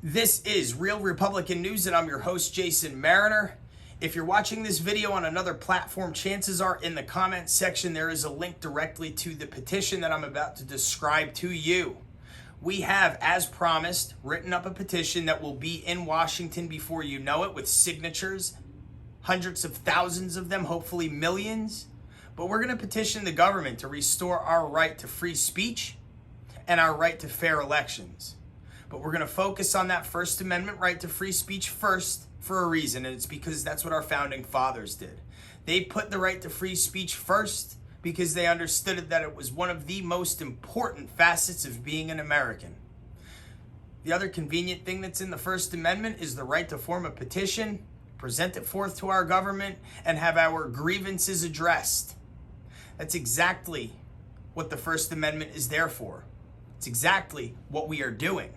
This is Real Republican News, and I'm your host, Jason Mariner. If you're watching this video on another platform, chances are in the comments section there is a link directly to the petition that I'm about to describe to you. We have, as promised, written up a petition that will be in Washington before you know it, with signatures, hundreds of thousands of them, hopefully millions. But we're going to petition the government to restore our right to free speech and our right to fair elections. But we're going to focus on that First Amendment right to free speech first for a reason, and it's because that's what our founding fathers did. They put the right to free speech first because they understood that it was one of the most important facets of being an American. The other convenient thing that's in the First Amendment is the right to form a petition, present it forth to our government, and have our grievances addressed. That's exactly what the First Amendment is there for. It's exactly what we are doing.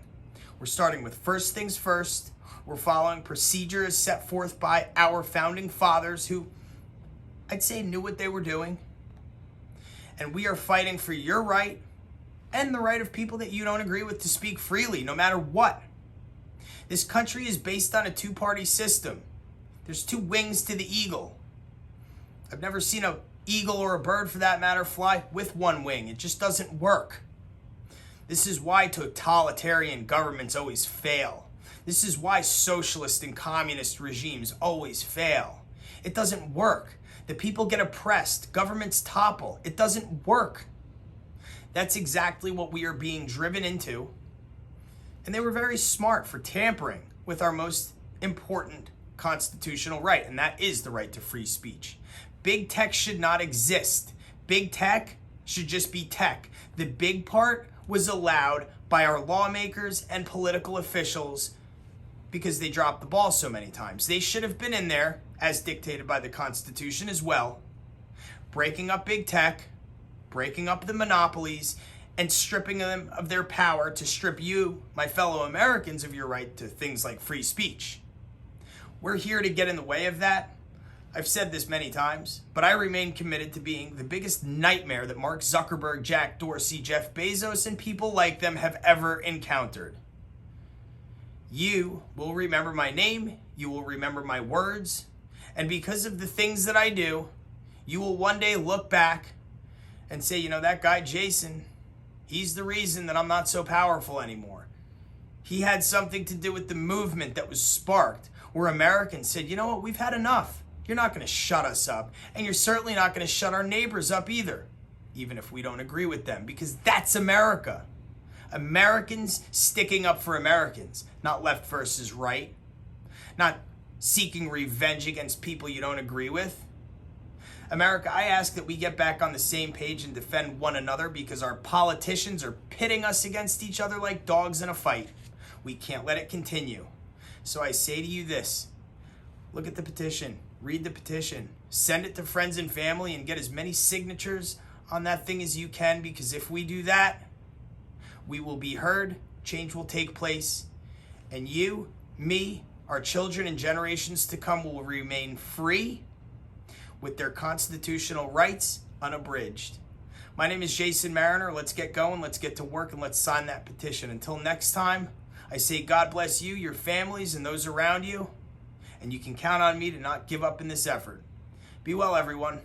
We're starting with first things first. We're following procedures set forth by our founding fathers who, I'd say, knew what they were doing. And we are fighting for your right and the right of people that you don't agree with to speak freely, no matter what. This country is based on a two-party system. There's two wings to the eagle. I've never seen an eagle, or a bird for that matter, fly with one wing. It just doesn't work. This is why totalitarian governments always fail. This is why socialist and communist regimes always fail. It doesn't work. The people get oppressed. Governments topple. It doesn't work. That's exactly what we are being driven into. And they were very smart for tampering with our most important constitutional right, and that is the right to free speech. Big tech should not exist. Big tech should just be tech. The big part was allowed by our lawmakers and political officials because they dropped the ball so many times. They should have been in there, as dictated by the Constitution as well, breaking up big tech, breaking up the monopolies, and stripping them of their power to strip you, my fellow Americans, of your right to things like free speech. We're here to get in the way of that. I've said this many times, but I remain committed to being the biggest nightmare that Mark Zuckerberg, Jack Dorsey, Jeff Bezos, and people like them have ever encountered. You will remember my name, you will remember my words, and because of the things that I do, you will one day look back and say, you know, that guy Jason, he's the reason that I'm not so powerful anymore. He had something to do with the movement that was sparked, where Americans said, you know what, we've had enough. You're not going to shut us up, and you're certainly not going to shut our neighbors up either, even if we don't agree with them, because that's America. Americans sticking up for Americans, not left versus right, not seeking revenge against people you don't agree with. America, I ask that we get back on the same page and defend one another, because our politicians are pitting us against each other like dogs in a fight. We can't let it continue. So I say to you this: look at the petition, read the petition, send it to friends and family, and get as many signatures on that thing as you can, because if we do that, we will be heard, change will take place, and you, me, our children, and generations to come will remain free with their constitutional rights unabridged. My name is Jason Mariner. Let's get going, let's get to work, and let's sign that petition. Until next time, I say God bless you, your families, and those around you. And you can count on me to not give up in this effort. Be well, everyone.